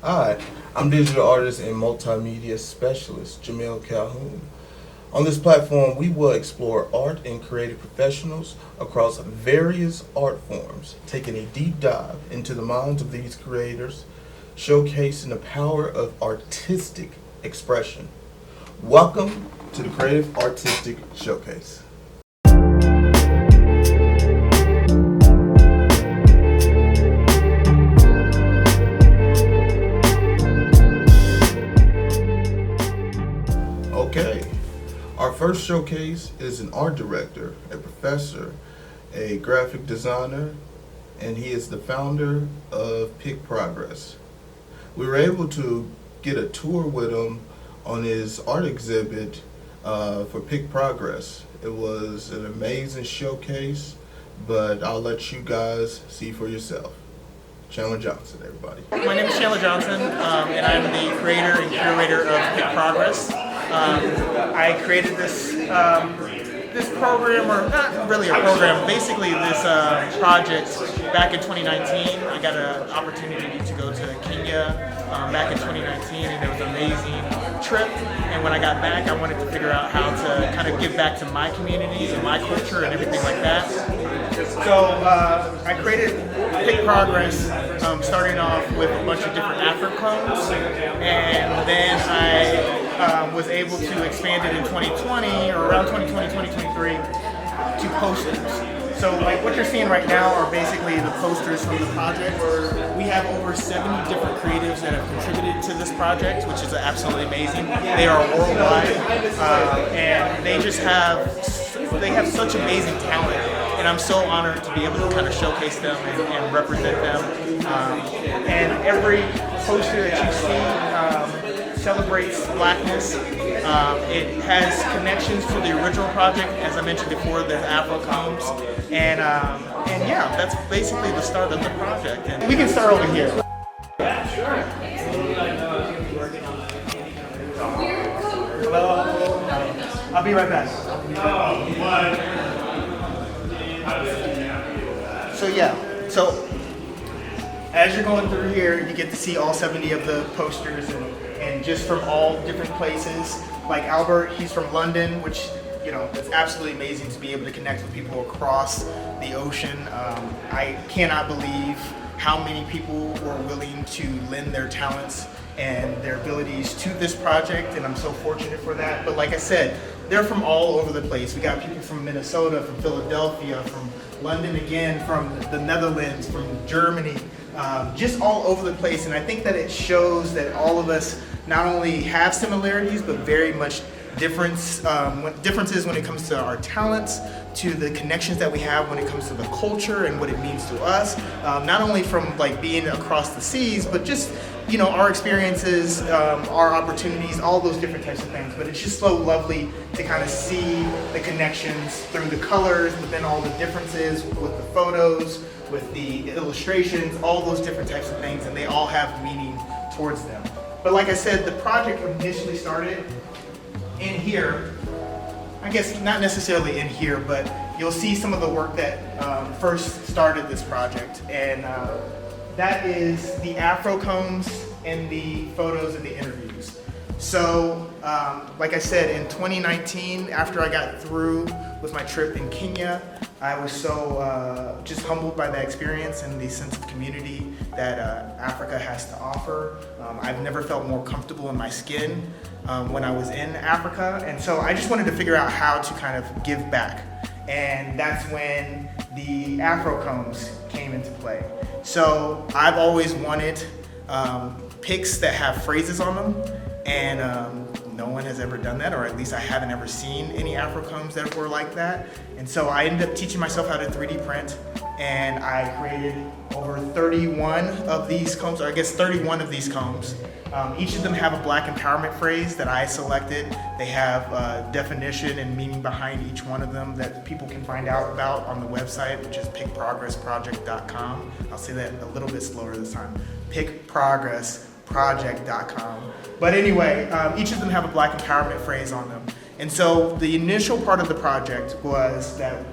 Hi, I'm digital artist and multimedia specialist Jamil Calhoun. On this platform, we will explore art and creative professionals across various art forms, taking a deep dive into the minds of these creators, showcasing the power of artistic expression. Welcome to the Creative Artistic Showcase. Okay, our first showcase is an art director, a professor, a graphic designer, and he is the founder of Pick Progress. We were able to get a tour with him on his art exhibit for Pick Progress. It was an amazing showcase, but I'll let you guys see for yourself. Chandler Johnson, everybody. My name is Chandler Johnson, and I'm the creator and curator of Pick Progress. I created this program, or not really a program, basically this project back in 2019. I got an opportunity to go to Kenya back in 2019, and it was an amazing trip. And when I got back, I wanted to figure out how to kind of give back to my communities and my culture and everything like that. So I created Pick Progress, starting off with a bunch of different Afro cones, and then I was able to expand it in 2020, or around 2020, 2023, to posters. So like what you're seeing right now are basically the posters from the project. We have over 70 different creatives that have contributed to this project, which is absolutely amazing. They are worldwide, and they have such amazing talent. And I'm so honored to be able to kind of showcase them and represent them. And every poster that you see celebrates Blackness. It has connections to the original project, as I mentioned before, the Afro combs. And yeah, that's basically the start of the project. And we can start over here. Hello. I'll be right back. So as you're going through here, you get to see all 70 of the posters and just from all different places. Like Albert, he's from London, which, you know, it's absolutely amazing to be able to connect with people across the ocean. I cannot believe how many people were willing to lend their talents and their abilities to this project, and I'm so fortunate for that. But like I said, they're from all over the place. We got people from Minnesota, from Philadelphia, from London again, from the Netherlands, from Germany, just all over the place. And I think that it shows that all of us not only have similarities, but very much differences when it comes to our talents, to the connections that we have when it comes to the culture and what it means to us. Not only from like being across the seas, but just, you know, our experiences, our opportunities, all those different types of things. But it's just so lovely to kind of see the connections through the colors, but then all the differences with the photos, with the illustrations, all those different types of things, and they all have meaning towards them. But like I said, the project initially started in here. I guess not necessarily in here, but you'll see some of the work that first started this project, and that is the Afro combs and the photos and the interviews. So, like I said, in 2019, after I got through with my trip in Kenya, I was so just humbled by that experience and the sense of community that Africa has to offer. I've never felt more comfortable in my skin when I was in Africa, and so I just wanted to figure out how to kind of give back. And that's when the Afro combs came into play. So I've always wanted picks that have phrases on them, and no one has ever done that, or at least I haven't ever seen any Afro combs that were like that. And so I ended up teaching myself how to 3D print, and I created over 31 of these combs, or I guess 31 of these combs. Each of them have a Black empowerment phrase that I selected. They have definition and meaning behind each one of them that people can find out about on the website, which is pickprogressproject.com. I'll say that a little bit slower this time. pickprogressproject.com. But anyway, each of them have a Black empowerment phrase on them. And so the initial part of the project was that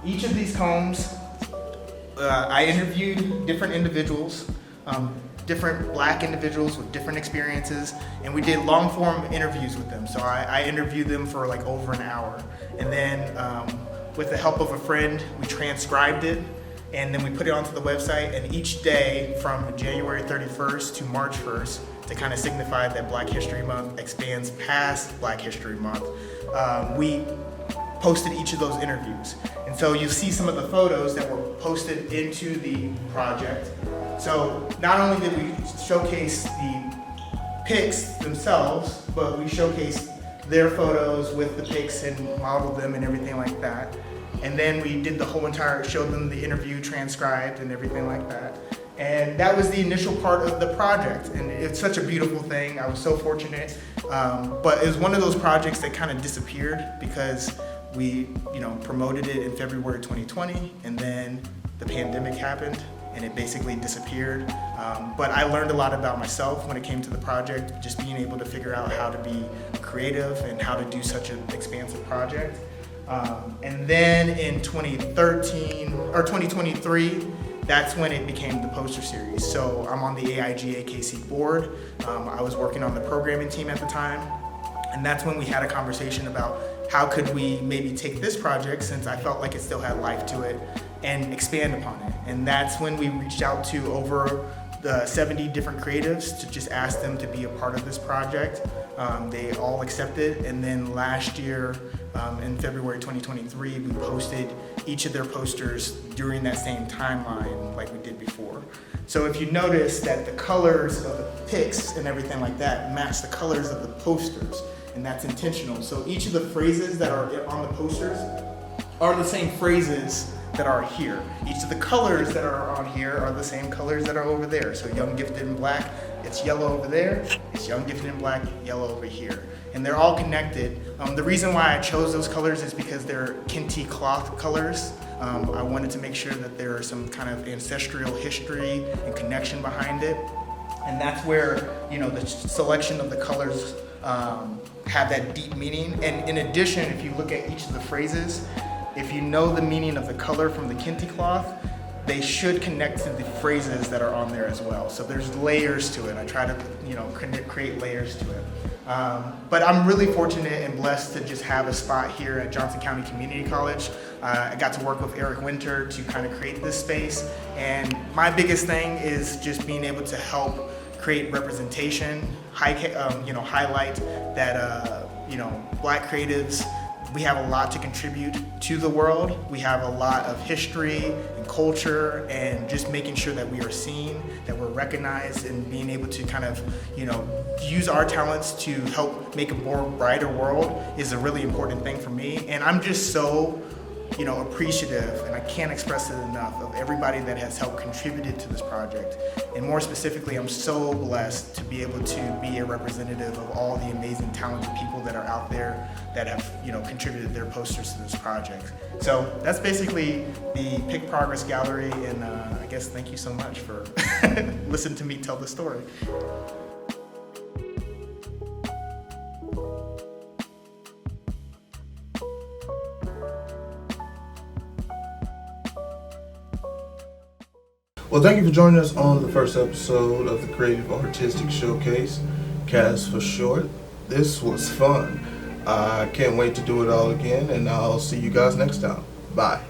each of these combs, I interviewed different individuals, different Black individuals with different experiences, and we did long form interviews with them. So I interviewed them for like over an hour, and then with the help of a friend, we transcribed it, and then we put it onto the website. And each day from January 31st to March 1st, to kind of signify that Black History Month expands past Black History Month, we posted each of those interviews. And so you see some of the photos that were posted into the project. So not only did we showcase the pics themselves, but we showcased their photos with the pics and modeled them and everything like that. And then we did the whole entire, showed them the interview transcribed and everything like that. And that was the initial part of the project. And it's such a beautiful thing. I was so fortunate. But it was one of those projects that kind of disappeared because we, promoted it in February 2020, and then the pandemic happened and it basically disappeared. But I learned a lot about myself when it came to the project, just being able to figure out how to be creative and how to do such an expansive project. And then in 2013 or 2023, that's when it became the poster series. So I'm on the AIGA KC board. I was working on the programming team at the time. And that's when we had a conversation about how could we maybe take this project, since I felt like it still had life to it, and expand upon it. And that's when we reached out to over the 70 different creatives to just ask them to be a part of this project. They all accepted, and then last year, in February 2023, we posted each of their posters during that same timeline like we did before. So if you notice that the colors of the pics and everything like that match the colors of the posters, and that's intentional. So each of the phrases that are on the posters are the same phrases that are here. Each of the colors that are on here are the same colors that are over there. So young, gifted, and Black, it's yellow over there. It's young, gifted, and Black, yellow over here. And they're all connected. The reason why I chose those colors is because they're kente cloth colors. I wanted to make sure that there is some kind of ancestral history and connection behind it. And that's where, the selection of the colors have that deep meaning. And in addition, if you look at each of the phrases, if you know the meaning of the color from the kente cloth, they should connect to the phrases that are on there as well. So there's layers to it. I try to, create layers to it. But I'm really fortunate and blessed to just have a spot here at Johnson County Community College. I got to work with Eric Winter to kind of create this space. And my biggest thing is just being able to help create representation, highlight that, Black creatives, we have a lot to contribute to the world. We have a lot of history and culture, and just making sure that we are seen, that we're recognized, and being able to kind of, use our talents to help make a more brighter world is a really important thing for me. And I'm just so, appreciative, and I can't express it enough, of everybody that has helped contributed to this project. And more specifically, I'm so blessed to be able to be a representative of all the amazing talented people that are out there that have, contributed their posters to this project. So that's basically the Pick Progress Gallery, and I guess thank you so much for listening to me tell the story. Well, thank you for joining us on the first episode of the Creative Artistic Showcase, CAS for short. This was fun. I can't wait to do it all again, and I'll see you guys next time. Bye.